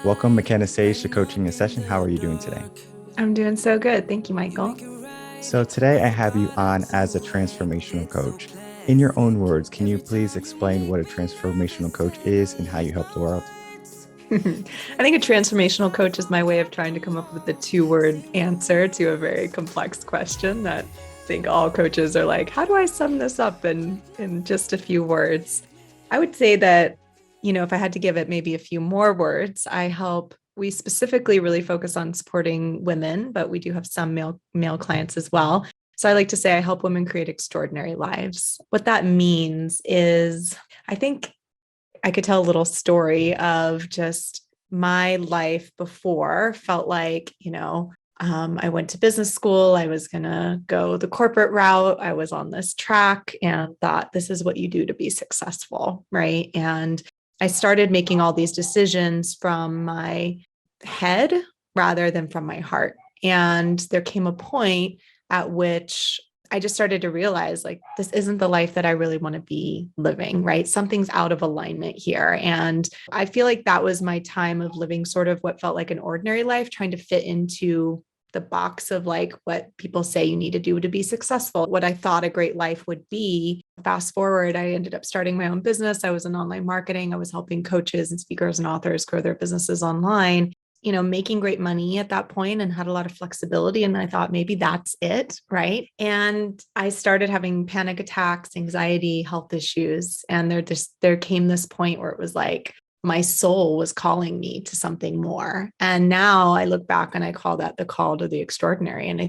Welcome, Makena Sage, to Coaching in Session. How are you doing today? I'm doing so good. Thank you, Michael. So, today I have you on as a transformational coach. In your own words, can you please explain what a transformational coach is and how you help the world? I think a transformational coach is my way of trying to come up with a two-word answer to a very complex question that I think all coaches are like, how do I sum this up in just a few words? I would say that, if I had to give it maybe a few more words, we specifically really focus on supporting women, but we do have some male clients as well. So I like to say I help women create extraordinary lives. What that means is I think I could tell a little story of just my life before felt like, I went to business school. I was going to go the corporate route. I was on this track and thought this is what you do to be successful. Right. And I started making all these decisions from my head rather than from my heart. And there came a point at which I just started to realize like, this isn't the life that I really want to be living, right? Something's out of alignment here. And I feel like that was my time of living sort of what felt like an ordinary life, trying to fit into the box of like what people say you need to do to be successful, what I thought a great life would be. Fast forward, I ended up starting my own business. I was in online marketing. I was helping coaches and speakers and authors grow their businesses online, making great money at that point and had a lot of flexibility. And I thought maybe that's it. Right. And I started having panic attacks, anxiety, health issues. And there came this point where it was like, my soul was calling me to something more. And now I look back and I call that the call to the extraordinary. And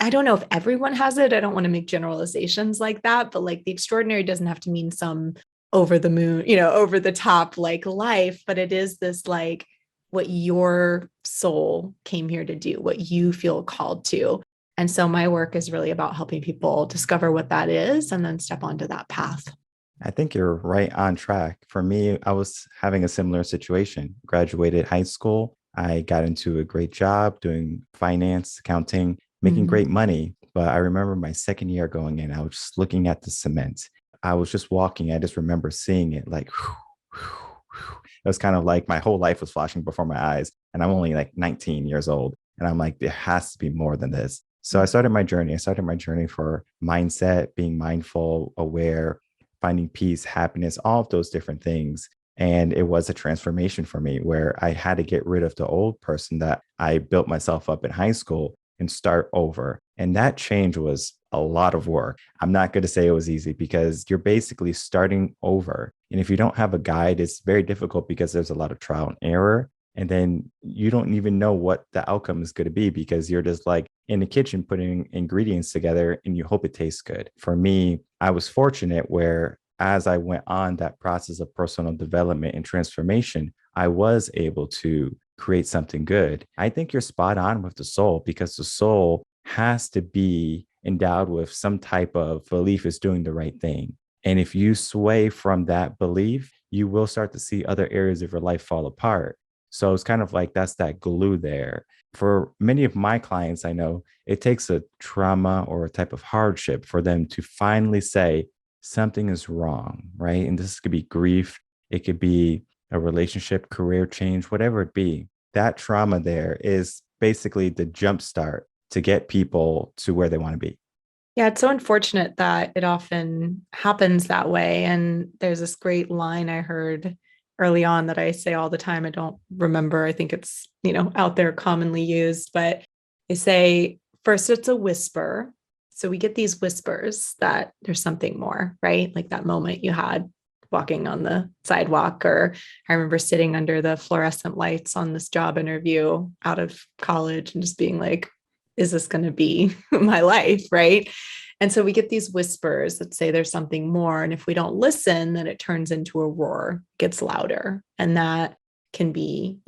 I don't know if everyone has it. I don't want to make generalizations like that, but like the extraordinary doesn't have to mean some over the moon, over the top like life, but it is this like what your soul came here to do, what you feel called to. And so my work is really about helping people discover what that is and then step onto that path. I think you're right on track. For me, I was having a similar situation. Graduated high school. I got into a great job doing finance, accounting, making Mm. great money. But I remember my second year going in, I was just looking at the cement. I was just walking. I just remember seeing it like, whew, whew, whew. It was kind of like my whole life was flashing before my eyes. And I'm only like 19 years old. And I'm like, there has to be more than this. So I started my journey. I started my journey for mindset, being mindful, aware, finding peace, happiness, all of those different things. And it was a transformation for me where I had to get rid of the old person that I built myself up in high school and start over. And that change was a lot of work. I'm not going to say it was easy because you're basically starting over. And if you don't have a guide, it's very difficult because there's a lot of trial and error. And then you don't even know what the outcome is going to be because you're just like in the kitchen putting ingredients together and you hope it tastes good. For me, I was fortunate where as I went on that process of personal development and transformation, I was able to create something good. I think you're spot on with the soul because the soul has to be endowed with some type of belief is doing the right thing. And if you sway from that belief, you will start to see other areas of your life fall apart. So it's kind of like that's that glue there. For many of my clients, I know it takes a trauma or a type of hardship for them to finally say something is wrong, right? And this could be grief, it could be a relationship, career change, whatever it be. That trauma there is basically the jump start to get people to where they want to be. Yeah, it's so unfortunate that it often happens that way. And there's this great line I heard early on that I say all the time. I don't remember. I think it's, out there commonly used, but they say first it's a whisper. So we get these whispers that there's something more, right? Like that moment you had walking on the sidewalk, or I remember sitting under the fluorescent lights on this job interview out of college and just being like, is this going to be my life? Right. And so we get these whispers that say there's something more. And if we don't listen, then it turns into a roar, gets louder. And that can be,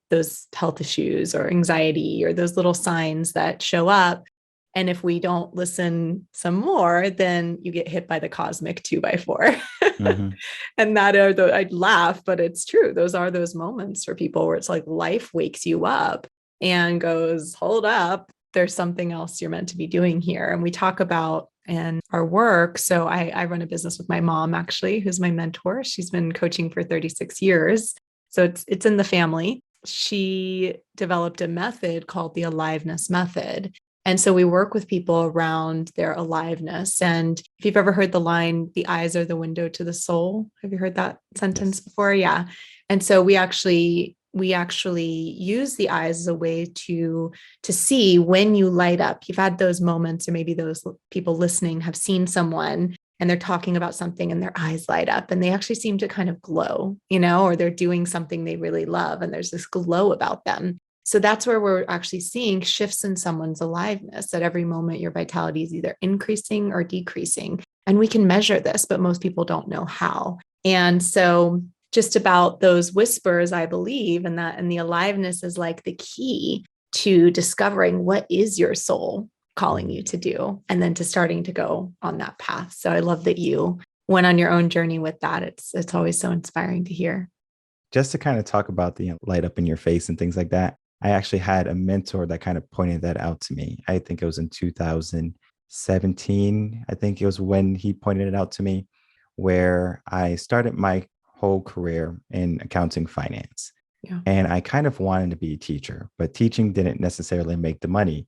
those health issues or anxiety or those little signs that show up. And if we don't listen some more, then you get hit by the cosmic 2x4. Mhm. And I'd laugh, but it's true. Those are those moments for people where it's like life wakes you up and goes, hold up, there's something else you're meant to be doing here. And we talk about in our work. So I run a business with my mom, actually, who's my mentor. She's been coaching for 36 years. So it's in the family. she developed a method called the aliveness method. And so we work with people around their aliveness. And if you've ever heard the line, the eyes are the window to the soul, have you heard that sentence Yes. before? Yeah. And so we actually use the eyes as a way to see when you light up. You've had those moments, or maybe those people listening have seen someone and they're talking about something and their eyes light up and they actually seem to kind of glow, or they're doing something they really love and there's this glow about them. So that's where we're actually seeing shifts in someone's aliveness. At every moment, your vitality is either increasing or decreasing. And we can measure this, but most people don't know how. And so just about those whispers, I believe, and the aliveness is like the key to discovering what is your soul calling you to do, and then to starting to go on that path. So I love that you went on your own journey with that. It's always so inspiring to hear. Just to kind of talk about the light up in your face and things like that, I actually had a mentor that kind of pointed that out to me. I think it was in 2017. I think it was when he pointed it out to me, where I started my whole career in accounting finance. Yeah. And I kind of wanted to be a teacher, but teaching didn't necessarily make the money.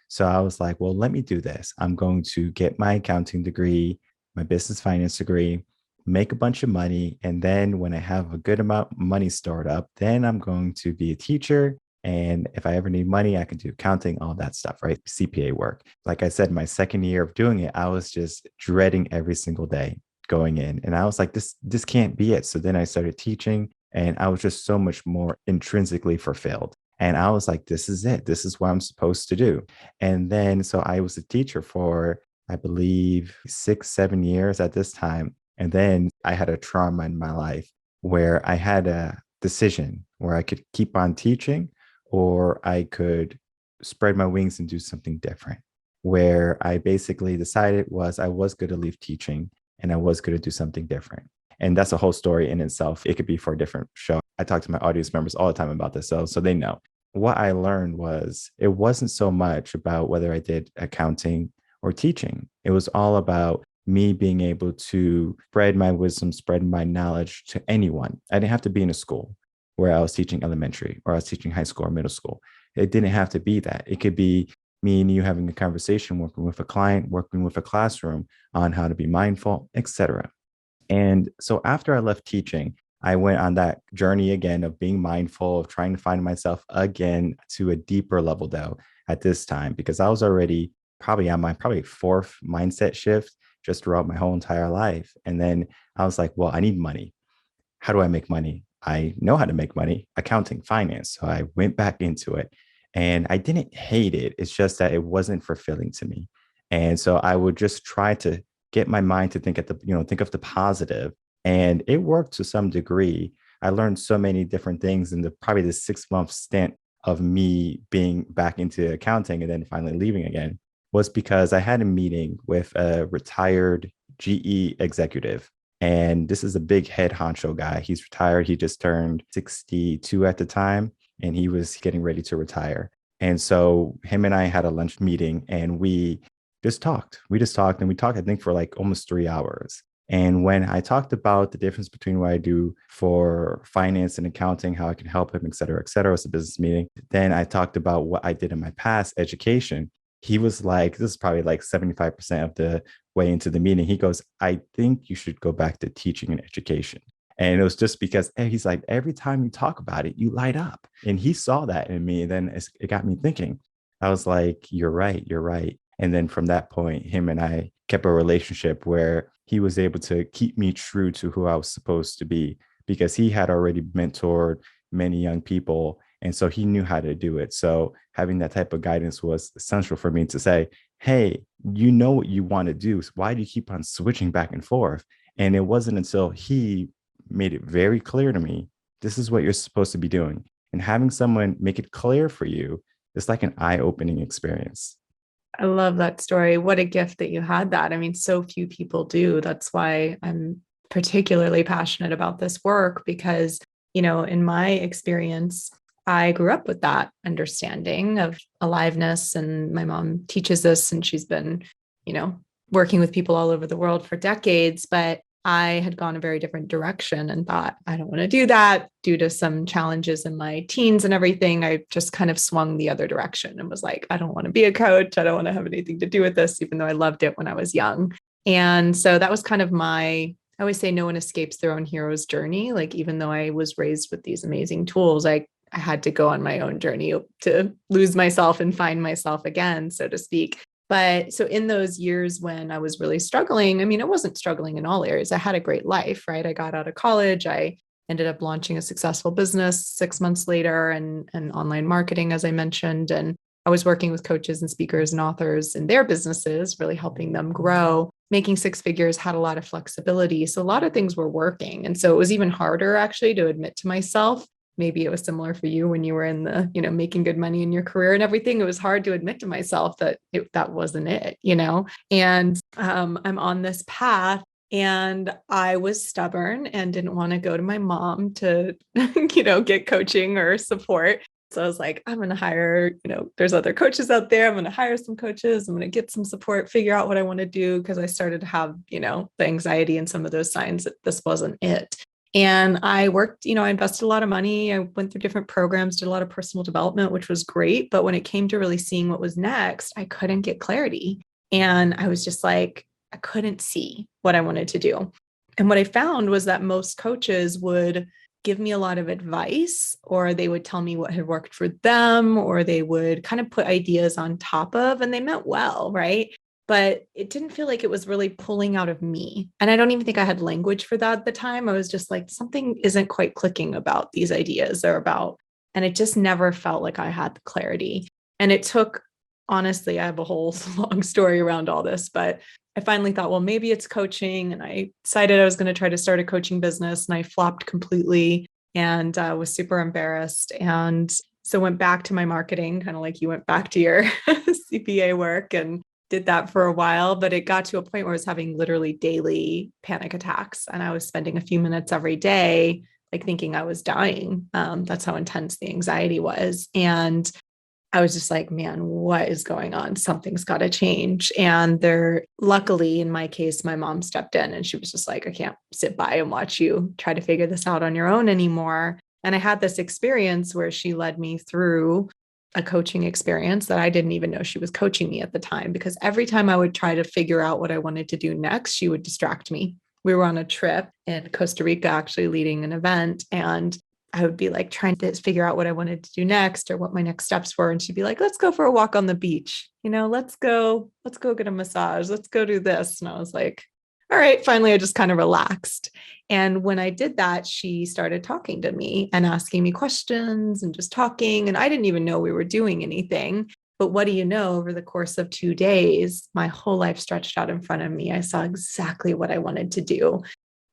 So I was like, well, let me do this. I'm going to get my accounting degree, my business finance degree, make a bunch of money. And then when I have a good amount of money stored up, then I'm going to be a teacher. And if I ever need money, I can do accounting, all that stuff, right? CPA work. Like I said, my second year of doing it, I was just dreading every single day going in. And I was like, this can't be it. So then I started teaching and I was just so much more intrinsically fulfilled. And I was like, this is it. This is what I'm supposed to do. And then, so I was a teacher for, I believe, 6, 7 years at this time. And then I had a trauma in my life where I had a decision where I could keep on teaching or I could spread my wings and do something different. Where I basically decided was I was going to leave teaching and I was going to do something different. And that's a whole story in itself. It could be for a different show. I talk to my audience members all the time about this, so they know. What I learned was it wasn't so much about whether I did accounting or teaching. It was all about me being able to spread my wisdom, spread my knowledge to anyone. I didn't have to be in a school where I was teaching elementary or I was teaching high school or middle school. It didn't have to be that. It could be me and you having a conversation, working with a client, working with a classroom on how to be mindful, etc. And so after I left teaching, I went on that journey again of being mindful, of trying to find myself again to a deeper level, though, at this time, because I was already probably on my fourth mindset shift just throughout my whole entire life. And then I was like, well, I need money. How do I make money? I know how to make money, accounting, finance. So I went back into it and I didn't hate it. It's just that it wasn't fulfilling to me. And so I would just try to get my mind to think think of the positive. And it worked to some degree. I learned so many different things in probably the 6 month stint of me being back into accounting and then finally leaving again was because I had a meeting with a retired GE executive. And this is a big head honcho guy. He's retired. He just turned 62 at the time, and he was getting ready to retire. And so him and I had a lunch meeting and we just talked. We just talked and we talked, I think, for like almost 3 hours. And when I talked about the difference between what I do for finance and accounting, how I can help him, et cetera, it's a business meeting. Then I talked about what I did in my past education. He was like, this is probably like 75% of the way into the meeting. He goes, I think you should go back to teaching and education. And it was just because he's like, every time you talk about it, you light up. And he saw that in me. And then it got me thinking. I was like, you're right. You're right. And then from that point, him and I kept a relationship where he was able to keep me true to who I was supposed to be because he had already mentored many young people. And so he knew how to do it. So having that type of guidance was essential for me to say, hey, you know what you want to do. So why do you keep on switching back and forth? And it wasn't until he made it very clear to me, this is what you're supposed to be doing. And having someone make it clear for you, it's like an eye-opening experience. I love that story. What a gift that you had that. I mean, so few people do. That's why I'm particularly passionate about this work because, in my experience, I grew up with that understanding of aliveness. And my mom teaches this and she's been, working with people all over the world for decades. But I had gone a very different direction and thought, I don't want to do that due to some challenges in my teens and everything. I just kind of swung the other direction and was like, I don't want to be a coach. I don't want to have anything to do with this, even though I loved it when I was young. And so that was kind of I always say no one escapes their own hero's journey. Like, even though I was raised with these amazing tools, I had to go on my own journey to lose myself and find myself again, so to speak. But so in those years when I was really struggling, I mean, I wasn't struggling in all areas. I had a great life, right? I got out of college. I ended up launching a successful business 6 months later and online marketing, as I mentioned. And I was working with coaches and speakers and authors in their businesses, really helping them grow, making six figures, had a lot of flexibility. So a lot of things were working. And so it was even harder actually to admit to myself. Maybe it was similar for you when you were in the, making good money in your career and everything. It was hard to admit to myself that that wasn't it, and I'm on this path. And I was stubborn and didn't want to go to my mom to, get coaching or support. So I was like, I'm going to hire, there's other coaches out there. I'm going to hire some coaches. I'm going to get some support, figure out what I want to do. Because I started to have, the anxiety and some of those signs that this wasn't it. And I worked, I invested a lot of money. I went through different programs, did a lot of personal development, which was great. But when it came to really seeing what was next, I couldn't get clarity. And I was just like, I couldn't see what I wanted to do. And what I found was that most coaches would give me a lot of advice, or they would tell me what had worked for them, or they would kind of put ideas on top of, and they meant well, right? But it didn't feel like it was really pulling out of me. And I don't even think I had language for that at the time. I was just like, something isn't quite clicking about these ideas and it just never felt like I had the clarity. And it took, honestly, I have a whole long story around all this, but I finally thought, well, maybe it's coaching. And I decided I was going to try to start a coaching business, and I flopped completely and was super embarrassed. And so went back to my marketing, kind of like you went back to your CPA work, and did that for a while. But it got to a point where I was having literally daily panic attacks, and I was spending a few minutes every day, like thinking I was dying. That's how intense the anxiety was. And I was just like, man, what is going on? Something's got to change. And luckily, in my case, my mom stepped in and she was just like, I can't sit by and watch you try to figure this out on your own anymore. And I had this experience where she led me through a coaching experience that I didn't even know she was coaching me at the time, because every time I would try to figure out what I wanted to do next, she would distract me. We were on a trip in Costa Rica, actually leading an event, and I would be like trying to figure out what I wanted to do next or what my next steps were. And she'd be like, let's go for a walk on the beach. Let's go get a massage. Let's go do this. And I was like, all right, finally, I just kind of relaxed. And when I did that, she started talking to me and asking me questions and just talking. And I didn't even know we were doing anything. But what do you know, over the course of 2 days, my whole life stretched out in front of me. I saw exactly what I wanted to do,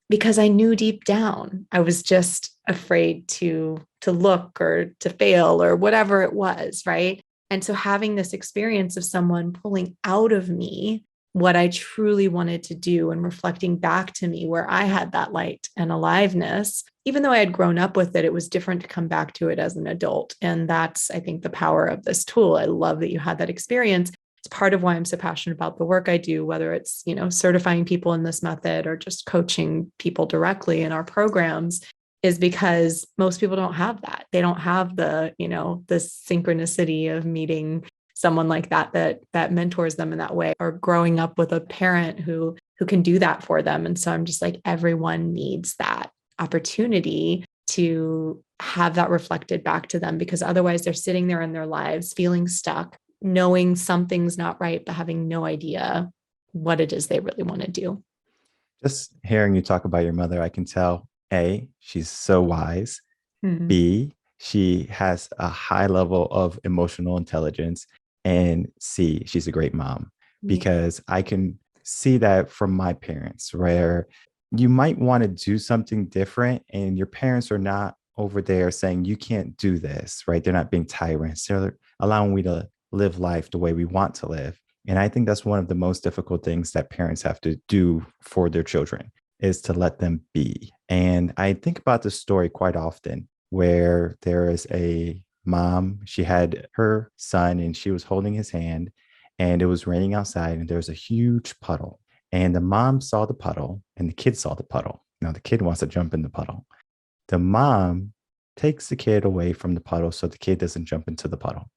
because I knew deep down I was just afraid to look or to fail or whatever it was, right? And so having this experience of someone pulling out of me what I truly wanted to do and reflecting back to me where I had that light and aliveness, even though I had grown up with it, it was different to come back to it as an adult. And that's, I think, the power of this tool. I love that you had that experience. It's part of why I'm so passionate about the work I do, whether it's, certifying people in this method or just coaching people directly in our programs, is because most people don't have that. They don't have the synchronicity of meeting someone like that mentors them in that way, or growing up with a parent who can do that for them. And so I'm just like, everyone needs that opportunity to have that reflected back to them, because otherwise they're sitting there in their lives feeling stuck, knowing something's not right, but having no idea what it is they really want to do. Just hearing you talk about your mother, I can tell, A, she's so wise. Mm-hmm. B, she has a high level of emotional intelligence. And C, she's a great mom, because I can see that from my parents, where you might want to do something different and your parents are not over there saying, you can't do this, right? They're not being tyrants. They're allowing me to live life the way we want to live. And I think that's one of the most difficult things that parents have to do for their children, is to let them be. And I think about this story quite often, where there is a mom, she had her son and she was holding his hand, and it was raining outside and there was a huge puddle. And the mom saw the puddle and the kid saw the puddle. Now the kid wants to jump in the puddle. The mom takes the kid away from the puddle so the kid doesn't jump into the puddle.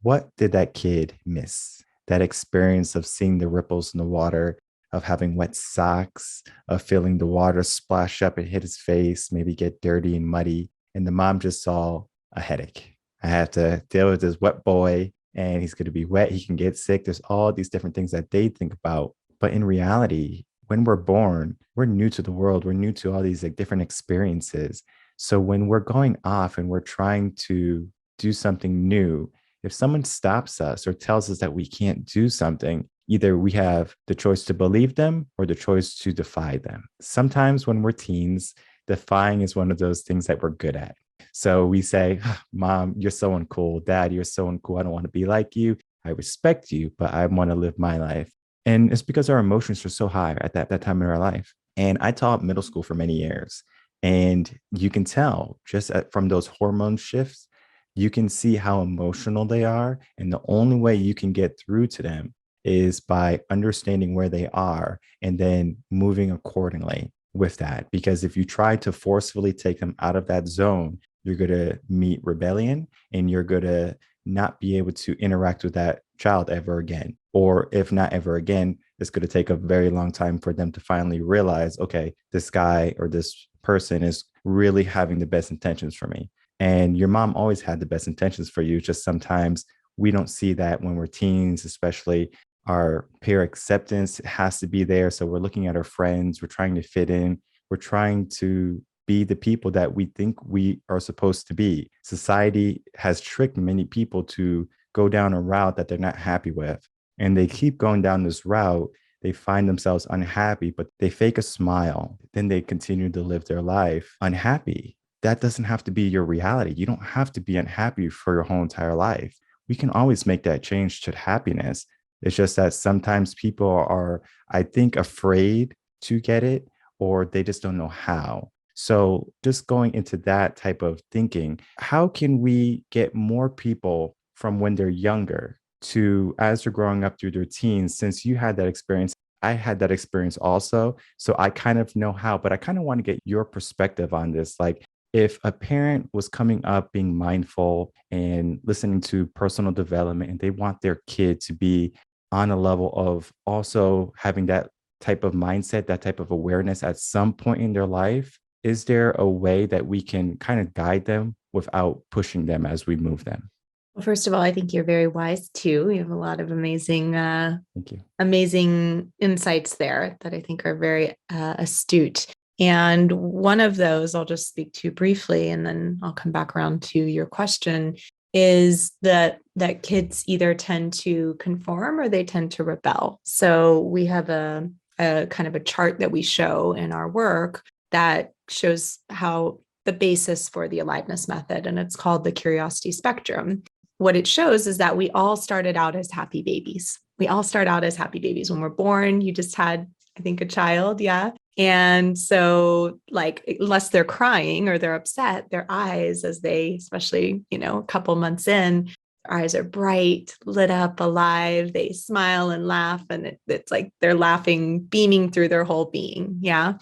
What did that kid miss? That experience of seeing the ripples in the water, of having wet socks, of feeling the water splash up and hit his face, maybe get dirty and muddy. And the mom just saw a headache. I have to deal with this wet boy and he's going to be wet. He can get sick. There's all these different things that they think about. But in reality, when we're born, we're new to the world. We're new to all these like different experiences. So when we're going off and we're trying to do something new, if someone stops us or tells us that we can't do something, either we have the choice to believe them or the choice to defy them. Sometimes when we're teens, defying is one of those things that we're good at. So we say, Mom, you're so uncool. Dad, you're so uncool. I don't want to be like you. I respect you, but I want to live my life. And it's because our emotions are so high at that time in our life. And I taught middle school for many years. And you can tell just from those hormone shifts, you can see how emotional they are. And the only way you can get through to them is by understanding where they are and then moving accordingly with that. Because if you try to forcefully take them out of that zone, you're going to meet rebellion and you're going to not be able to interact with that child ever again. Or if not ever again, it's going to take a very long time for them to finally realize, okay, this guy or this person is really having the best intentions for me. And your mom always had the best intentions for you. Just sometimes we don't see that when we're teens, especially our peer acceptance has to be there. So we're looking at our friends, we're trying to fit in, we're trying to be the people that we think we are supposed to be. Society has tricked many people to go down a route that they're not happy with. And they keep going down this route. They find themselves unhappy, but they fake a smile. Then they continue to live their life unhappy. That doesn't have to be your reality. You don't have to be unhappy for your whole entire life. We can always make that change to happiness. It's just that sometimes people are, I think, afraid to get it, or they just don't know how. So just going into that type of thinking, how can we get more people from when they're younger to as they're growing up through their teens? Since you had that experience, I had that experience also. So I kind of know how, but I kind of want to get your perspective on this. Like, if a parent was coming up being mindful and listening to personal development and they want their kid to be on a level of also having that type of mindset, that type of awareness at some point in their life, is there a way that we can kind of guide them without pushing them as we move them? Well, first of all, I think you're very wise too. You have a lot of amazing, Thank you. amazing insights there that I think are very astute. And one of those I'll just speak to briefly, and then I'll come back around to your question, is that kids either tend to conform or they tend to rebel. So we have a kind of a chart that we show in our work that shows how the basis for the aliveness method, and it's called the curiosity spectrum. What it shows is that we all started out as happy babies. We all start out as happy babies. When we're born, you just had, I think, a child. Yeah. And so, like, unless they're crying or they're upset, their eyes, as they, especially, a couple months in, their eyes are bright, lit up, alive. They smile and laugh. And it's like they're laughing, beaming through their whole being. Yeah.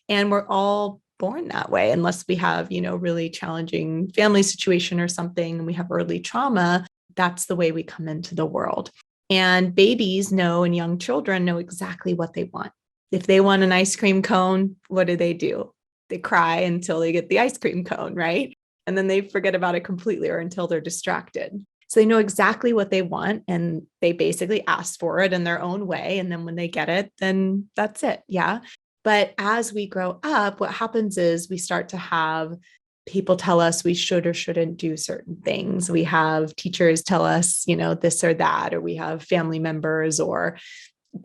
And we're all born that way, unless we have, really challenging family situation or something, and we have early trauma. That's the way we come into the world. And babies know, and young children know exactly what they want. If they want an ice cream cone, what do? They cry until they get the ice cream cone, right? And then they forget about it completely or until they're distracted. So they know exactly what they want and they basically ask for it in their own way. And then when they get it, then that's it. Yeah. But as we grow up, what happens is we start to have people tell us we should or shouldn't do certain things. We have teachers tell us, this or that, or we have family members or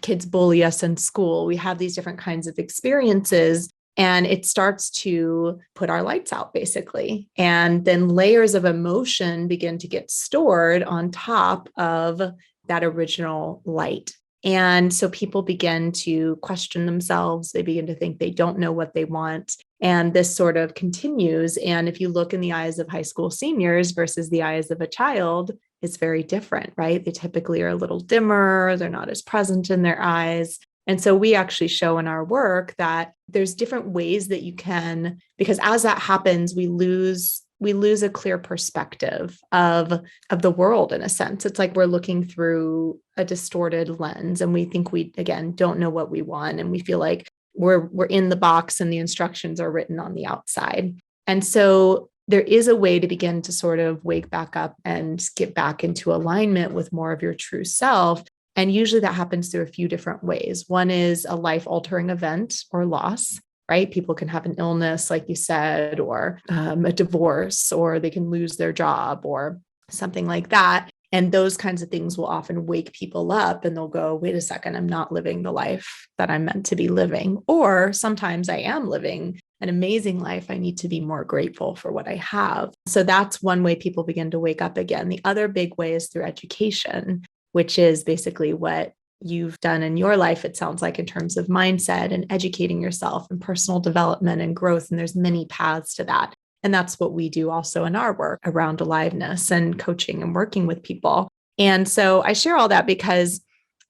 kids bully us in school. We have these different kinds of experiences, and it starts to put our lights out, basically. And then layers of emotion begin to get stored on top of that original light. And so people begin to question themselves. They begin to think they don't know what they want. And this sort of continues. And if you look in the eyes of high school seniors versus the eyes of a child, it's very different, right? They typically are a little dimmer. They're not as present in their eyes. And so we actually show in our work that there's different ways that you can, because as that happens, we lose a clear perspective of the world in a sense. It's like we're looking through a distorted lens and we think we, again, don't know what we want. And we feel like we're in the box and the instructions are written on the outside. And so there is a way to begin to sort of wake back up and get back into alignment with more of your true self. And usually that happens through a few different ways. One is a life-altering event or loss, right? People can have an illness, like you said, or a divorce, or they can lose their job or something like that. And those kinds of things will often wake people up and they'll go, wait a second, I'm not living the life that I'm meant to be living. Or sometimes I am living an amazing life. I need to be more grateful for what I have. So that's one way people begin to wake up again. The other big way is through education, which is basically what you've done in your life, it sounds like, in terms of mindset and educating yourself and personal development and growth. And there's many paths to that. And that's what we do also in our work around aliveness and coaching and working with people. And so I share all that because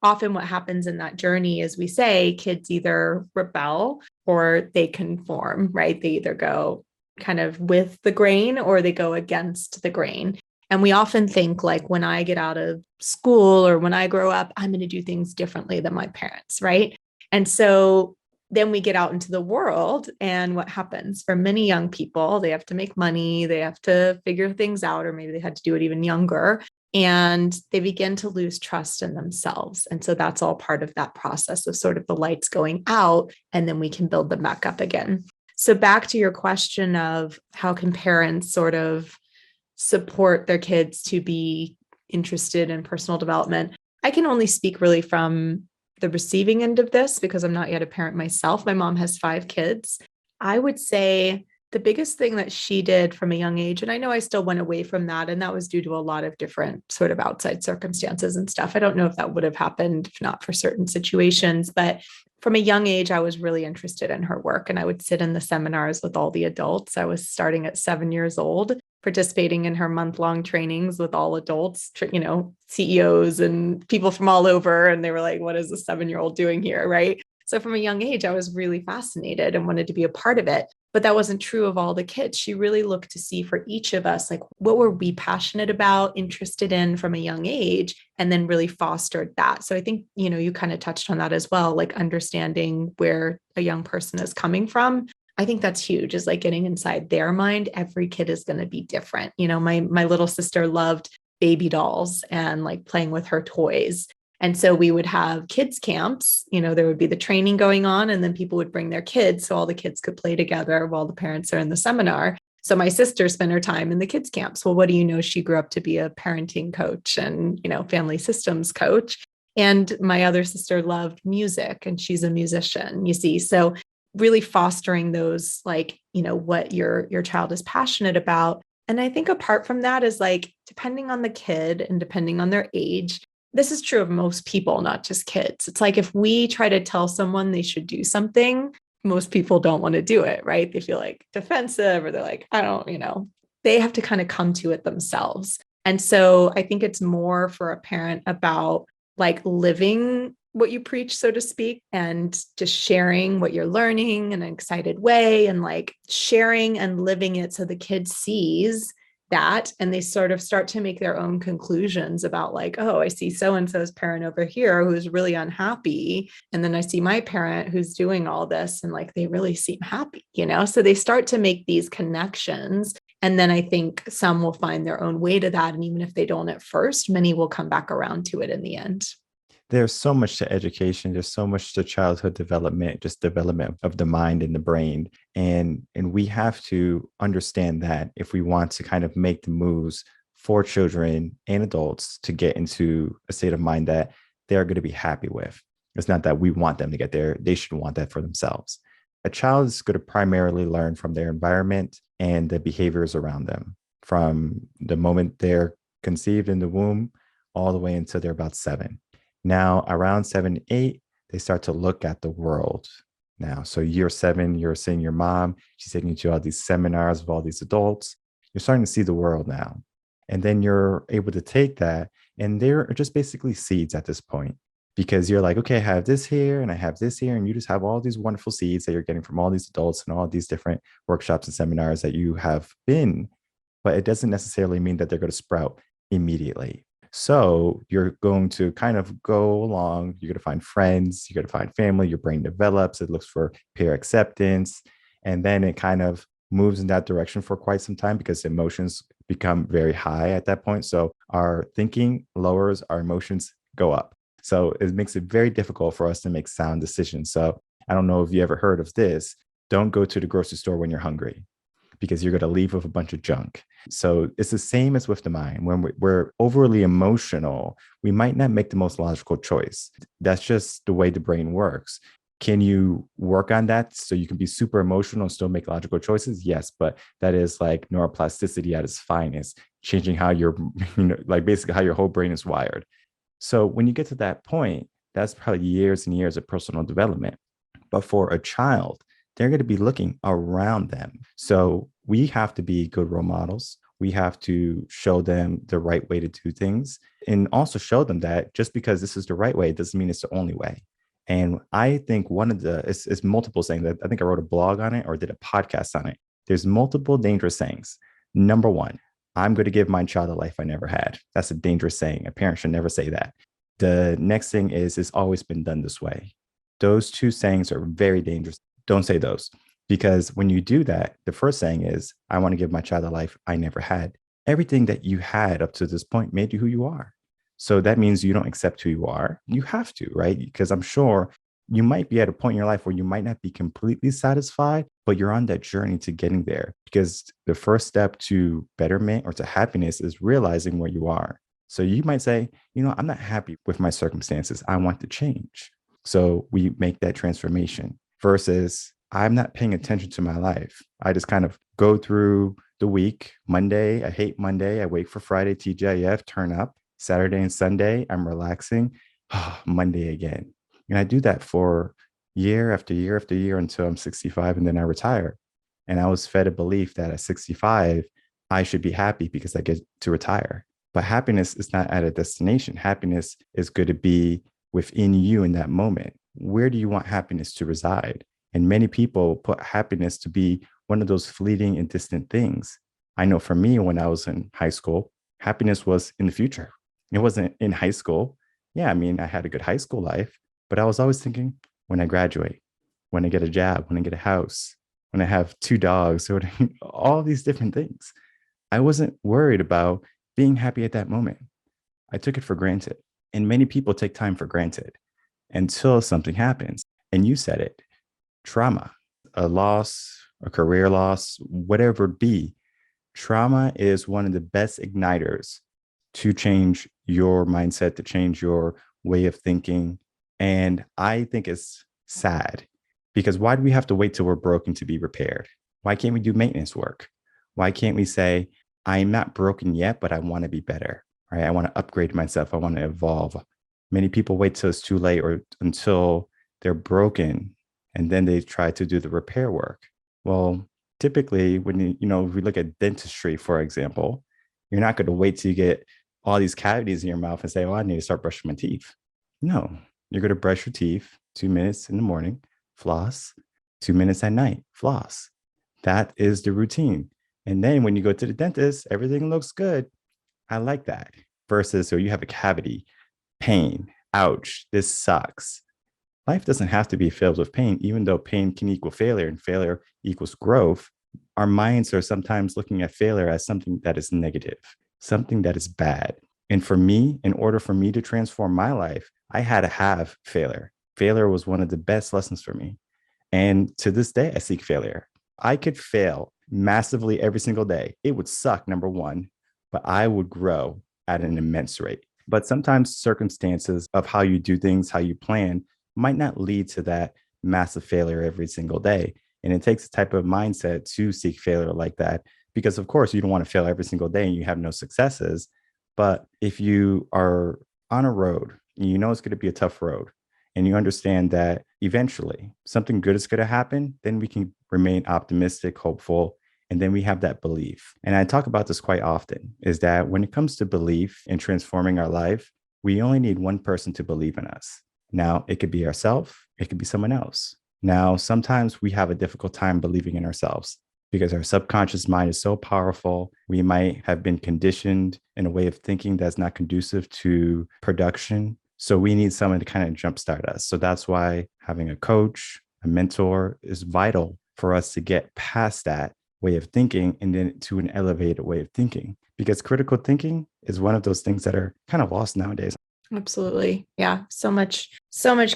often what happens in that journey is we say kids either rebel or they conform, right? They either go kind of with the grain or they go against the grain. And we often think like when I get out of school or when I grow up, I'm going to do things differently than my parents, right? And so then we get out into the world and what happens for many young people, they have to make money, they have to figure things out, or maybe they had to do it even younger. And they begin to lose trust in themselves. And so that's all part of that process of sort of the lights going out, and then we can build them back up again. So back to your question of how can parents sort of support their kids to be interested in personal development. I can only speak really from the receiving end of this because I'm not yet a parent myself. My mom has 5 kids. I would say the biggest thing that she did from a young age, and I know I still went away from that, and that was due to a lot of different sort of outside circumstances and stuff. I don't know if that would have happened if not for certain situations, but from a young age, I was really interested in her work, and I would sit in the seminars with all the adults. I was starting at 7 years old, participating in her month-long trainings with all adults, CEOs and people from all over. And they were like, what is a 7-year-old doing here, right? So from a young age, I was really fascinated and wanted to be a part of it. But that wasn't true of all the kids. She really looked to see for each of us, like, what were we passionate about, interested in from a young age, and then really fostered that. So I think, you kind of touched on that as well, like understanding where a young person is coming from. I think that's huge, is like getting inside their mind. Every kid is going to be different. My little sister loved baby dolls and like playing with her toys. And so we would have kids camps, there would be the training going on, and then people would bring their kids so all the kids could play together while the parents are in the seminar. So my sister spent her time in the kids camps. Well, what do you know? She grew up to be a parenting coach and, family systems coach. And my other sister loved music and she's a musician, you see. So really fostering those, like, what your child is passionate about. And I think apart from that is like, depending on the kid and depending on their age, this is true of most people, not just kids. It's like if we try to tell someone they should do something, most people don't want to do it, right? They feel like defensive or they're like, I don't, they have to kind of come to it themselves. And so I think it's more for a parent about like living what you preach, so to speak, and just sharing what you're learning in an excited way and like sharing and living it so the kid sees that and they sort of start to make their own conclusions about like, oh, I see so-and-so's parent over here who's really unhappy. And then I see my parent who's doing all this and like, they really seem happy, So they start to make these connections. And then I think some will find their own way to that. And even if they don't at first, many will come back around to it in the end. There's so much to education. There's so much to childhood development, just development of the mind and the brain. And we have to understand that if we want to kind of make the moves for children and adults to get into a state of mind that they're going to be happy with. It's not that we want them to get there. They should want that for themselves. A child is going to primarily learn from their environment and the behaviors around them from the moment they're conceived in the womb all the way until they're about 7. Now, around 7, 8, they start to look at the world now. So year 7, you're seeing your mom. She's taking you to all these seminars with all these adults. You're starting to see the world now. And then you're able to take that. And they're just basically seeds at this point, because you're like, okay, I have this here and I have this here. And you just have all these wonderful seeds that you're getting from all these adults and all these different workshops and seminars that you have been, but it doesn't necessarily mean that they're going to sprout immediately. So you're going to kind of go along, you're going to find friends, you're going to find family, your brain develops, it looks for peer acceptance, and then it kind of moves in that direction for quite some time because emotions become very high at that point. So our thinking lowers, our emotions go up. So it makes it very difficult for us to make sound decisions. So I don't know if you ever heard of this. Don't go to the grocery store when you're hungry because you're going to leave with a bunch of junk. So it's the same as with the mind. When we're overly emotional, we might not make the most logical choice. That's just the way the brain works. Can you work on that so you can be super emotional and still make logical choices? Yes, but that is like neuroplasticity at its finest, changing how your, like basically how your whole brain is wired. So when you get to that point, that's probably years and years of personal development. But for a child, they're going to be looking around them. So we have to be good role models. We have to show them the right way to do things and also show them that just because this is the right way, it doesn't mean it's the only way. And I think one of the, it's multiple sayings that I think I wrote a blog on it or did a podcast on it. There's multiple dangerous sayings. Number one, I'm going to give my child a life I never had. That's a dangerous saying. A parent should never say that. The next thing is, it's always been done this way. Those two sayings are very dangerous. Don't say those, because when you do that, the first saying is, I want to give my child a life I never had. Everything that you had up to this point made you who you are. So that means you don't accept who you are. You have to, right? Because I'm sure you might be at a point in your life where you might not be completely satisfied, but you're on that journey to getting there. Because the first step to betterment or to happiness is realizing where you are. So you might say, I'm not happy with my circumstances. I want to change. So we make that transformation versus I'm not paying attention to my life. I just kind of go through the week. Monday, I hate Monday. I wait for Friday, TGIF, turn up. Saturday and Sunday, I'm relaxing. Monday again. And I do that for year after year after year until I'm 65 and then I retire. And I was fed a belief that at 65, I should be happy because I get to retire. But happiness is not at a destination. Happiness is going to be within you in that moment. Where do you want happiness to reside? And many people put happiness to be one of those fleeting and distant things. I know for me, when I was in high school, happiness was in the future. It wasn't in high school. Yeah, I mean, I had a good high school life, but I was always thinking, when I graduate, when I get a job, when I get a house, when I have 2 dogs, or all these different things. I wasn't worried about being happy at that moment. I took it for granted. And many people take time for granted until something happens. And you said it, trauma, a loss, a career loss, whatever it be. Trauma is one of the best igniters to change your mindset, to change your way of thinking. And I think it's sad because why do we have to wait till we're broken to be repaired? Why can't we do maintenance work? Why can't we say, I'm not broken yet, but I want to be better, right? I want to upgrade myself. I want to evolve. Many people wait till it's too late or until they're broken and then they try to do the repair work. Well, typically when if we look at dentistry, for example, you're not going to wait till you get all these cavities in your mouth and say, well, I need to start brushing my teeth. No, you're going to brush your teeth 2 minutes in the morning, floss, 2 minutes at night, floss. That is the routine. And then when you go to the dentist, everything looks good. I like that. Versus, so you have a cavity, pain, ouch, this sucks. Life doesn't have to be filled with pain, even though pain can equal failure and failure equals growth. Our minds are sometimes looking at failure as something that is negative, something that is bad. And for me, in order for me to transform my life, I had to have failure. Failure was one of the best lessons for me. And to this day, I seek failure. I could fail massively every single day. It would suck, number one, but I would grow at an immense rate. But sometimes circumstances of how you do things, how you plan, might not lead to that massive failure every single day. And it takes a type of mindset to seek failure like that, because of course you don't want to fail every single day and you have no successes. But if you are on a road, and you know it's going to be a tough road, and you understand that eventually something good is going to happen, then we can remain optimistic, hopeful, and then we have that belief. And I talk about this quite often, is that when it comes to belief in transforming our life, we only need one person to believe in us. Now, it could be ourselves, it could be someone else. Now, sometimes we have a difficult time believing in ourselves because our subconscious mind is so powerful. We might have been conditioned in a way of thinking that's not conducive to production. So we need someone to kind of jumpstart us. So that's why having a coach, a mentor is vital for us to get past that way of thinking and then to an elevated way of thinking. Because critical thinking is one of those things that are kind of lost nowadays. Absolutely. Yeah. So much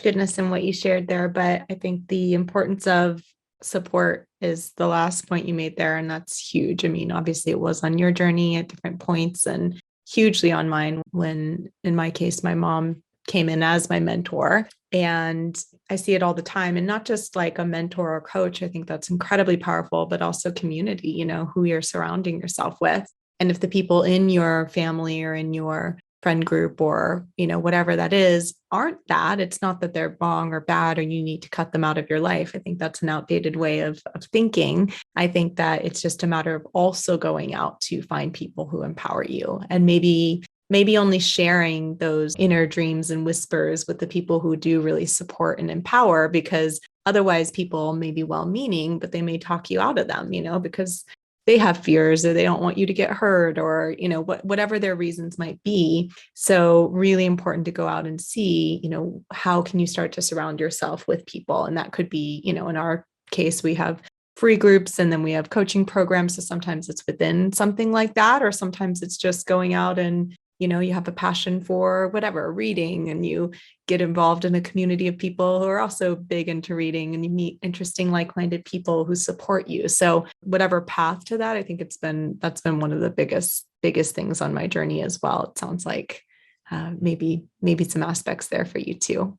goodness in what you shared there. But I think the importance of support is the last point you made there. And that's huge. I mean, obviously, it was on your journey at different points and hugely on mine when, in my case, my mom came in as my mentor. And I see it all the time. And not just like a mentor or coach. I think that's incredibly powerful, but also community, who you're surrounding yourself with. And if the people in your family or in your friend group or whatever that is aren't that, it's not that they're wrong or bad or you need to cut them out of your life. I think that's an outdated way of thinking. I think that it's just a matter of also going out to find people who empower you, and maybe only sharing those inner dreams and whispers with the people who do really support and empower, because otherwise people may be well-meaning, but they may talk you out of them, because they have fears or they don't want you to get hurt or, whatever their reasons might be. So really important to go out and see, how can you start to surround yourself with people? And that could be, in our case, we have free groups and then we have coaching programs. So sometimes it's within something like that, or sometimes it's just going out and you have a passion for whatever, reading, and you get involved in a community of people who are also big into reading, and you meet interesting, like-minded people who support you. So whatever path to that, I think that's been one of the biggest things on my journey as well. It sounds like maybe some aspects there for you too.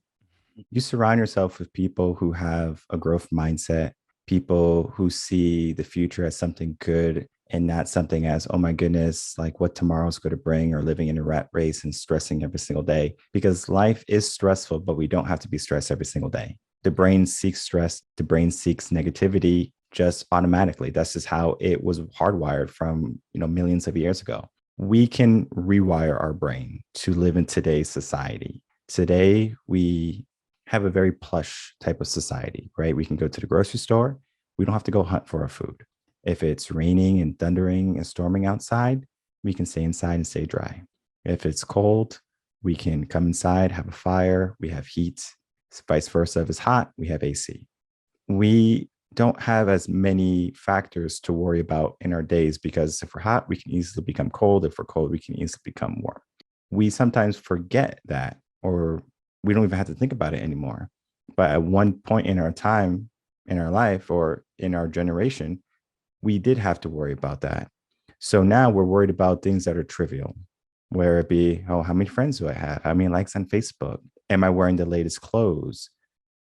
You surround yourself with people who have a growth mindset, people who see the future as something good and not something as, oh my goodness, like what tomorrow's going to bring, or living in a rat race and stressing every single day. Because life is stressful, but we don't have to be stressed every single day. The brain seeks stress, the brain seeks negativity just automatically. That's just how it was hardwired from, millions of years ago. We can rewire our brain to live in today's society. Today, we have a very plush type of society, right? We can go to the grocery store. We don't have to go hunt for our food. If it's raining and thundering and storming outside, we can stay inside and stay dry. If it's cold, we can come inside, have a fire, we have heat. Vice versa, if it's hot, we have AC. We don't have as many factors to worry about in our days, because if we're hot, we can easily become cold. If we're cold, we can easily become warm. We sometimes forget that, or we don't even have to think about it anymore. But at one point in our time, in our life, or in our generation, we did have to worry about that. So now we're worried about things that are trivial, where it be, oh, how many friends do I have? How many likes on Facebook? Am I wearing the latest clothes?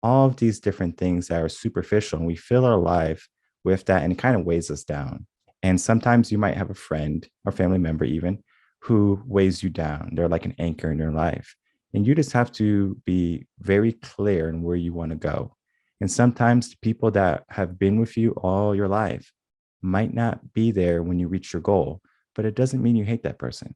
All of these different things that are superficial, and we fill our life with that, and it kind of weighs us down. And sometimes you might have a friend or family member even who weighs you down. They're like an anchor in your life. And you just have to be very clear in where you want to go. And sometimes the people that have been with you all your life might not be there when you reach your goal, but it doesn't mean you hate that person.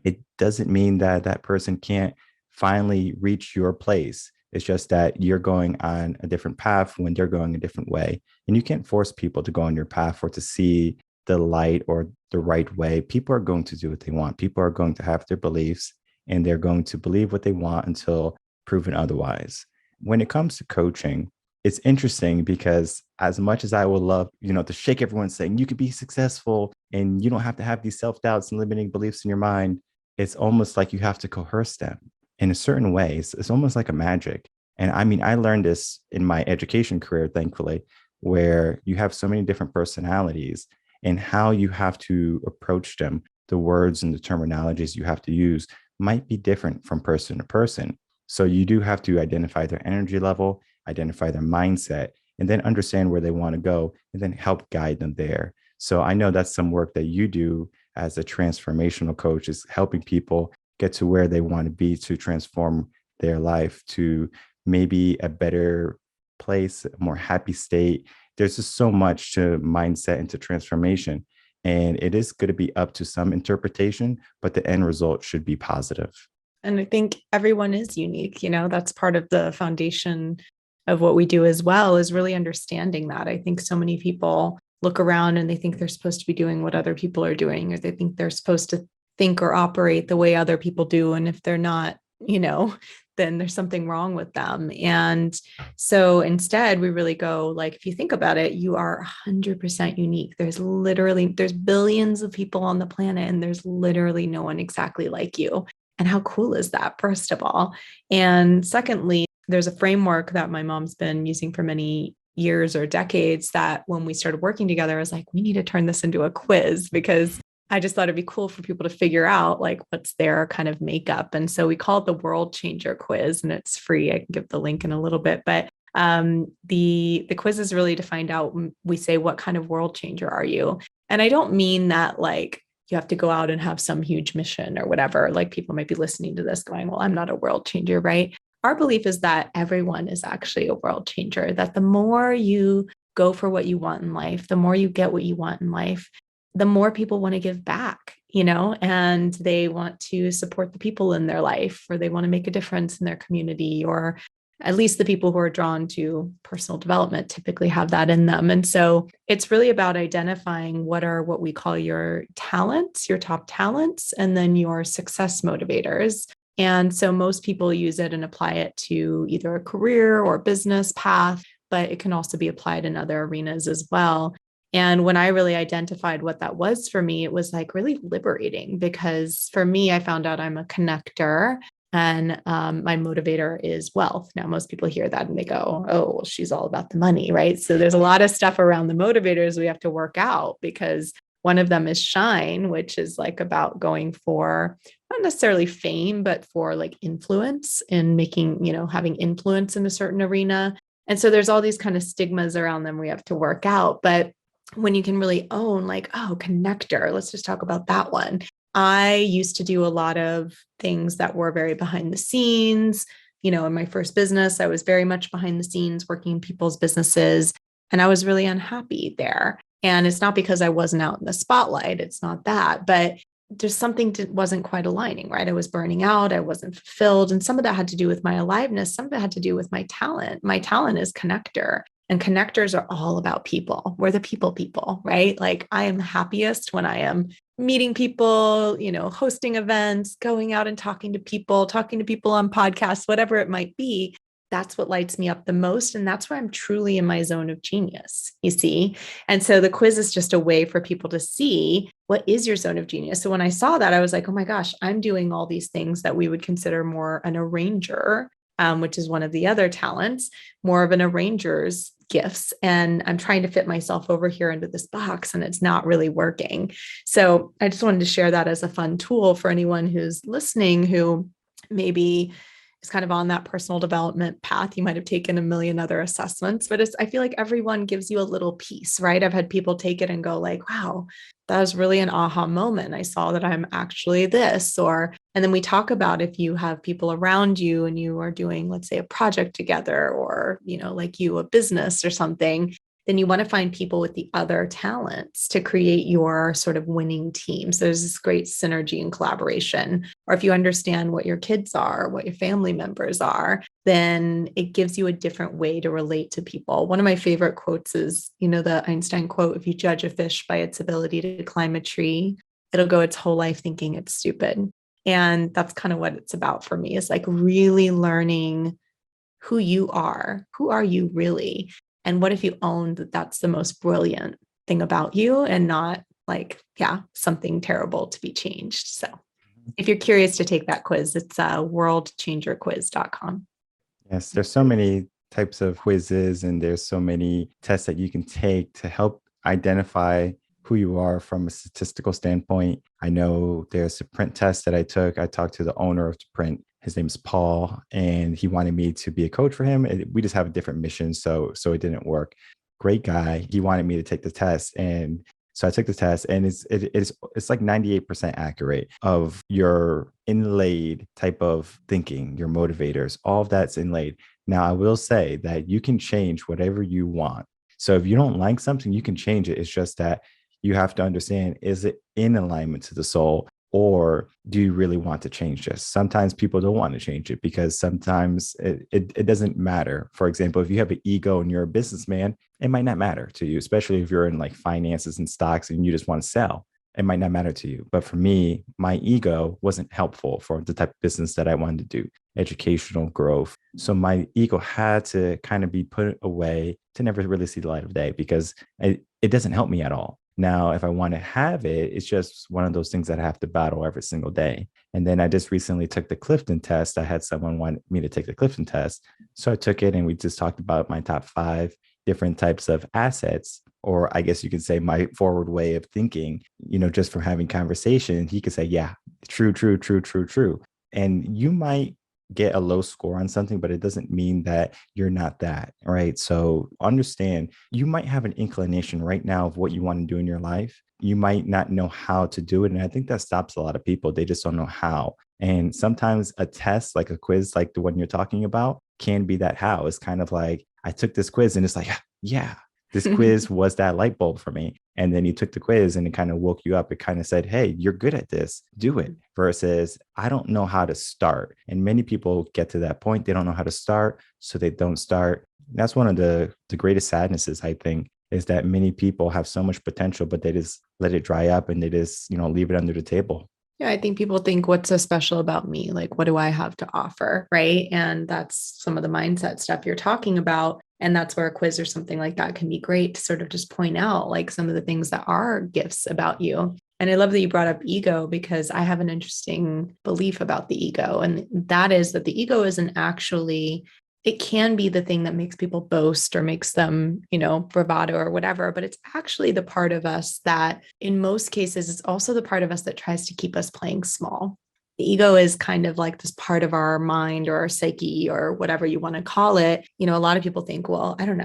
It doesn't mean that that person can't finally reach your place. It's just that you're going on a different path when they're going a different way. And you can't force people to go on your path or to see the light or the right way. People are going to do what they want. People are going to have their beliefs, and they're going to believe what they want until proven otherwise. When it comes to coaching, it's interesting because as much as I would love, to shake everyone saying you could be successful and you don't have to have these self-doubts and limiting beliefs in your mind, it's almost like you have to coerce them in a certain way. It's almost like a magic. And I mean, I learned this in my education career, thankfully, where you have so many different personalities, and how you have to approach them, the words and the terminologies you have to use might be different from person to person. So you do have to identify their energy level, identify their mindset, and then understand where they want to go, and then help guide them there. So I know that's some work that you do as a transformational coach, is helping people get to where they want to be to transform their life to maybe a better place, a more happy state. There's just so much to mindset and to transformation. And it is going to be up to some interpretation, but the end result should be positive. And I think everyone is unique. That's part of the foundation of what we do as well, is really understanding that. I think so many people look around and they think they're supposed to be doing what other people are doing, or they think they're supposed to think or operate the way other people do. And if they're not, then there's something wrong with them. And so instead, we really go like, if you think about it, you are 100% unique. There's billions of people on the planet, and there's literally no one exactly like you. And how cool is that, first of all? And secondly, there's a framework that my mom's been using for many years or decades that when we started working together, I was like, we need to turn this into a quiz, because I just thought it'd be cool for people to figure out like what's their kind of makeup. And so we call it the World Changer Quiz, and it's free. I can give the link in a little bit, but the quiz is really to find out. We say, what kind of world changer are you? And I don't mean that like you have to go out and have some huge mission or whatever. Like people might be listening to this going, well, I'm not a world changer, right? Our belief is that everyone is actually a world changer, that the more you go for what you want in life, the more you get what you want in life, the more people want to give back, and they want to support the people in their life, or they want to make a difference in their community, or at least the people who are drawn to personal development typically have that in them. And so it's really about identifying what we call your talents, your top talents, and then your success motivators. And so most people use it and apply it to either a career or business path, but it can also be applied in other arenas as well. And when I really identified what that was for me, it was like really liberating, because for me, I found out I'm a connector, and my motivator is wealth. Now, most people hear that and they go, oh, well, she's all about the money, right? So there's a lot of stuff around the motivators we have to work out, because one of them is shine, which is like about going for not necessarily fame, but for like influence and making, having influence in a certain arena. And so there's all these kind of stigmas around them we have to work out. But when you can really own like, oh, connector, let's just talk about that one. I used to do a lot of things that were very behind the scenes. In my first business, I was very much behind the scenes working in people's businesses, and I was really unhappy there. And it's not because I wasn't out in the spotlight. It's not that, but there's something that wasn't quite aligning, right? I was burning out. I wasn't fulfilled. And some of that had to do with my aliveness. Some of it had to do with my talent. My talent is connector. And connectors are all about people. We're the people, right? Like I am happiest when I am meeting people, hosting events, going out and talking to people on podcasts, whatever it might be. That's what lights me up the most. And that's where I'm truly in my zone of genius, you see? And so the quiz is just a way for people to see what is your zone of genius. So when I saw that, I was like, oh my gosh, I'm doing all these things that we would consider more an arranger, which is one of the other talents, more of an arranger's gifts. And I'm trying to fit myself over here into this box, and it's not really working. So I just wanted to share that as a fun tool for anyone who's listening, who maybe is kind of on that personal development path. You might have taken a million other assessments, but I feel like everyone gives you a little piece, right? I've had people take it and go like, wow, that was really an aha moment. I saw that I'm actually this, and then we talk about if you have people around you and you are doing, let's say, a project together, or, like a business or something, then you want to find people with the other talents to create your sort of winning team. So there's this great synergy and collaboration. Or if you understand what your kids are, what your family members are, then it gives you a different way to relate to people. One of my favorite quotes is, the Einstein quote, if you judge a fish by its ability to climb a tree, it'll go its whole life thinking it's stupid. And that's kind of what it's about for me, is like really learning who you are. Who are you really? And what if you own that that's the most brilliant thing about you, and not like, something terrible to be changed. So if you're curious to take that quiz, it's worldchangerquiz.com. Yes, there's so many types of quizzes, and there's so many tests that you can take to help identify who you are from a statistical standpoint. I know there's a print test that I took. I talked to the owner of the print. His name is Paul, and he wanted me to be a coach for him. We just have a different mission, so it didn't work. Great guy. He wanted me to take the test, and so I took the test, and it's like 98% accurate of your inlaid type of thinking, your motivators. All of that's inlaid. Now, I will say that you can change whatever you want. So if you don't like something, you can change it. It's just that you have to understand, is it in alignment to the soul? Or do you really want to change this? Sometimes people don't want to change it because sometimes it doesn't matter. For example, if you have an ego and you're a businessman, it might not matter to you, especially if you're in like finances and stocks and you just want to sell. It might not matter to you. But for me, my ego wasn't helpful for the type of business that I wanted to do, educational growth. So my ego had to kind of be put away to never really see the light of day because it doesn't help me at all. Now, if I want to have it, it's just one of those things that I have to battle every single day. And then I just recently took the Clifton test. I had someone want me to take the Clifton test. So I took it and we just talked about my top 5 different types of assets, or I guess you could say my forward way of thinking, just from having conversation. He could say, yeah, true, true, true, true, true. And you might get a low score on something, but it doesn't mean that you're not that, right? So understand you might have an inclination right now of what you want to do in your life. You might not know how to do it. And I think that stops a lot of people. They just don't know how. And sometimes a test, like a quiz, like the one you're talking about, can be that how. It's kind of like, I took this quiz and it's like, yeah, this quiz was that light bulb for me. And then you took the quiz and it kind of woke you up. It kind of said, hey, you're good at this. Do it. Versus, I don't know how to start. And many people get to that point. They don't know how to start. So they don't start. That's one of the greatest sadnesses, I think, is that many people have so much potential, but they just let it dry up and they just, leave it under the table. Yeah, I think people think, what's so special about me? Like, what do I have to offer? Right. And that's some of the mindset stuff you're talking about. And that's where a quiz or something like that can be great to sort of just point out like some of the things that are gifts about you. And I love that you brought up ego, because I have an interesting belief about the ego. And that is that the ego isn't actually, it can be the thing that makes people boast or makes them, bravado or whatever, but it's actually the part of us that in most cases, it's also the part of us that tries to keep us playing small. The ego is kind of like this part of our mind or our psyche or whatever you want to call it. A lot of people think, well, I don't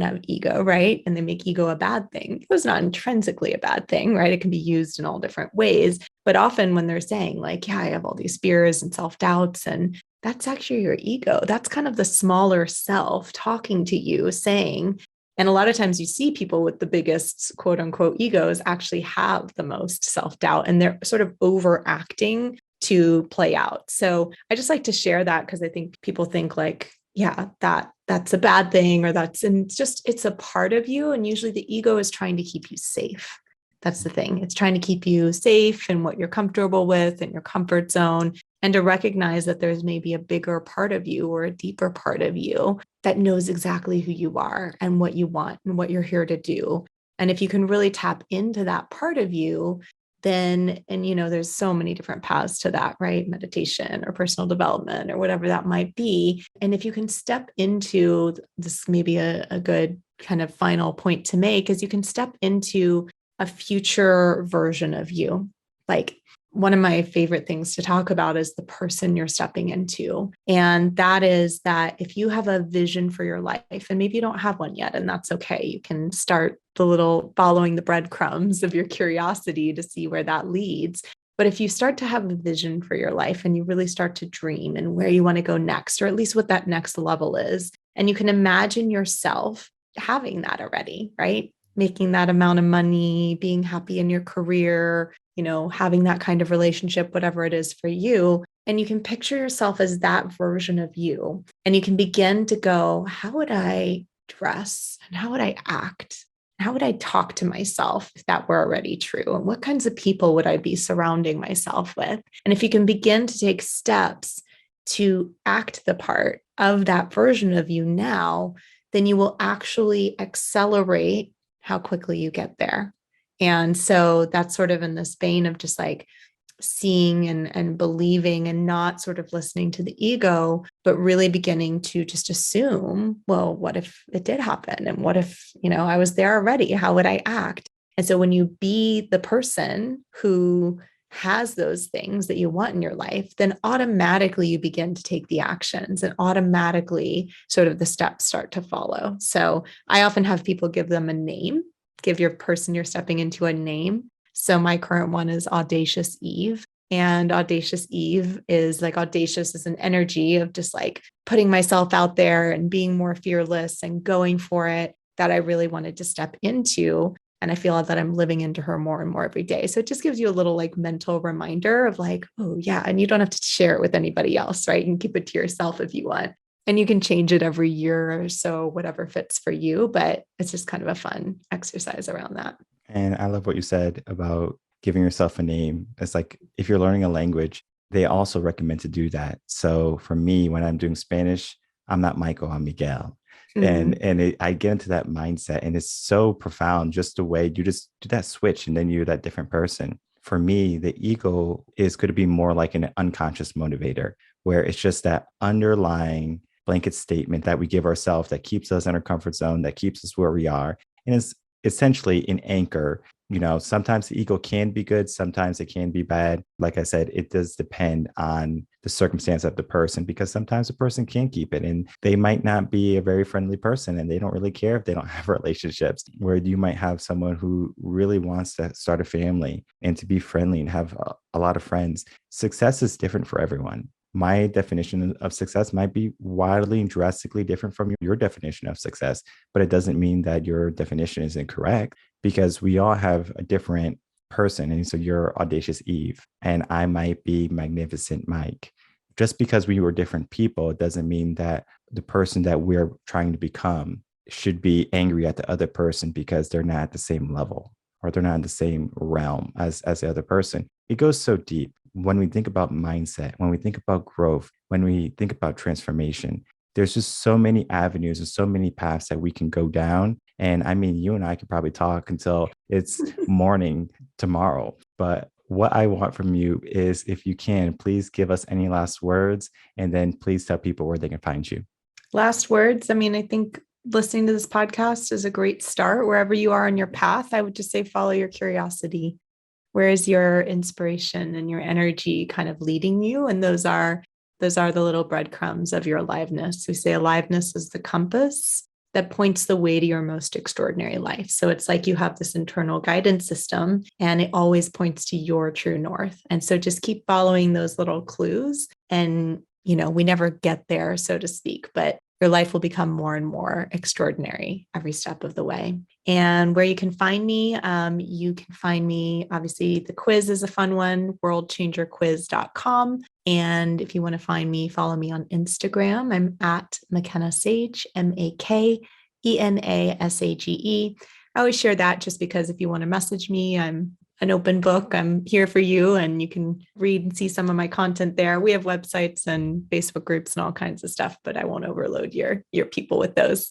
have ego, right? And they make ego a bad thing. Ego's not intrinsically a bad thing, right? It can be used in all different ways. But often when they're saying like, yeah, I have all these fears and self-doubts, and that's actually your ego. That's kind of the smaller self talking to you, saying, and a lot of times you see people with the biggest quote unquote egos actually have the most self-doubt, and they're sort of overacting to play out. So I just like to share that because I think people think like, yeah, that's a bad thing, and it's a part of you. And usually the ego is trying to keep you safe. That's the thing. It's trying to keep you safe and what you're comfortable with and your comfort zone, and to recognize that there's maybe a bigger part of you or a deeper part of you that knows exactly who you are and what you want and what you're here to do. And if you can really tap into that part of you, then, and there's so many different paths to that, right? Meditation or personal development or whatever that might be. And if you can step into this, maybe a good kind of final point to make is you can step into a future version of you. Like, one of my favorite things to talk about is the person you're stepping into. And that is that if you have a vision for your life, and maybe you don't have one yet, and that's okay. You can start the little following the breadcrumbs of your curiosity to see where that leads. But if you start to have a vision for your life and you really start to dream and where you want to go next, or at least what that next level is, and you can imagine yourself having that already, right? Making that amount of money, being happy in your career, having that kind of relationship, whatever it is for you. And you can picture yourself as that version of you. And you can begin to go, how would I dress? And how would I act? How would I talk to myself if that were already true? And what kinds of people would I be surrounding myself with? And if you can begin to take steps to act the part of that version of you now, then you will actually accelerate how quickly you get there. And so that's sort of in this vein of just like seeing and believing and not sort of listening to the ego, but really beginning to just assume, well, what if it did happen? And what if, I was there already? How would I act? And so when you be the person who has those things that you want in your life, then automatically you begin to take the actions, and automatically sort of the steps start to follow. So I often have people give them a name, give your person you're stepping into a name. So my current one is Audacious Eve. And Audacious Eve is like, audacious is an energy of just like putting myself out there and being more fearless and going for it, that I really wanted to step into. And I feel that I'm living into her more and more every day. So it just gives you a little like mental reminder of like, oh yeah. And you don't have to share it with anybody else, right? You can keep it to yourself if you want. And you can change it every year or so, whatever fits for you. But it's just kind of a fun exercise around that. And I love what you said about giving yourself a name. It's like if you're learning a language, they also recommend to do that. So for me, when I'm doing Spanish, I'm not Michael, I'm Miguel. I get into that mindset, and it's so profound, just the way you just do that switch and then you're that different person. For me, the ego is going to be more like an unconscious motivator, where it's just that underlying blanket statement that we give ourselves that keeps us in our comfort zone, that keeps us where we are. And it's essentially an anchor. Sometimes the ego can be good, sometimes it can be bad. Like I said, it does depend on the circumstance of the person, because sometimes a person can keep it and they might not be a very friendly person and they don't really care if they don't have relationships, where you might have someone who really wants to start a family and to be friendly and have a lot of friends. Success is different for everyone. My definition of success might be wildly and drastically different from your definition of success, but it doesn't mean that your definition is incorrect, because we all have a different person. And so you're Audacious Eve and I might be Magnificent Mike. Just because we were different people, it doesn't mean that the person that we're trying to become should be angry at the other person because they're not at the same level or they're not in the same realm as the other person. It goes so deep. When we think about mindset, when we think about growth, when we think about transformation, there's just so many avenues and so many paths that we can go down. And I mean, you and I could probably talk until it's morning tomorrow. But what I want from you is, if you can, please give us any last words, and then please tell people where they can find you. Last words. I mean, I think listening to this podcast is a great start. Wherever you are on your path, I would just say follow your curiosity. Where is your inspiration and your energy kind of leading you? And those are the little breadcrumbs of your aliveness. We say aliveness is the compass that points the way to your most extraordinary life. So it's like you have this internal guidance system and it always points to your true north. And so just keep following those little clues, and, we never get there, so to speak, but your life will become more and more extraordinary every step of the way. And where you can find me, obviously the quiz is a fun one, worldchangerquiz.com. And if you want to find me, follow me on Instagram. I'm at Makena Sage, Makenasage. I always share that just because if you want to message me, I'm an open book. I'm here for you, and you can read and see some of my content there. We have websites and Facebook groups and all kinds of stuff, but I won't overload your people with those.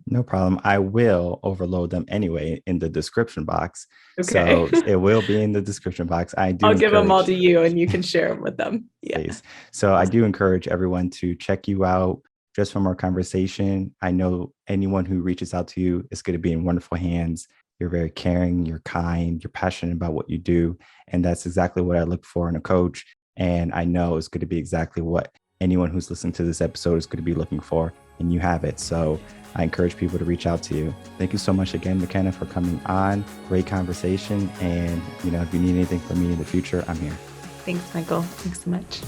No problem. I will overload them anyway in the description box. Okay. So it will be in the description box. I'll give them all to you and you can share them with them. Yeah. Please. So I do encourage everyone to check you out. Just from our conversation, I know anyone who reaches out to you is going to be in wonderful hands. You're very caring, you're kind, you're passionate about what you do. And that's exactly what I look for in a coach. And I know it's going to be exactly what anyone who's listening to this episode is going to be looking for. And you have it. So I encourage people to reach out to you. Thank you so much again, Makena, for coming on. Great conversation. And, if you need anything from me in the future, I'm here. Thanks, Michael. Thanks so much.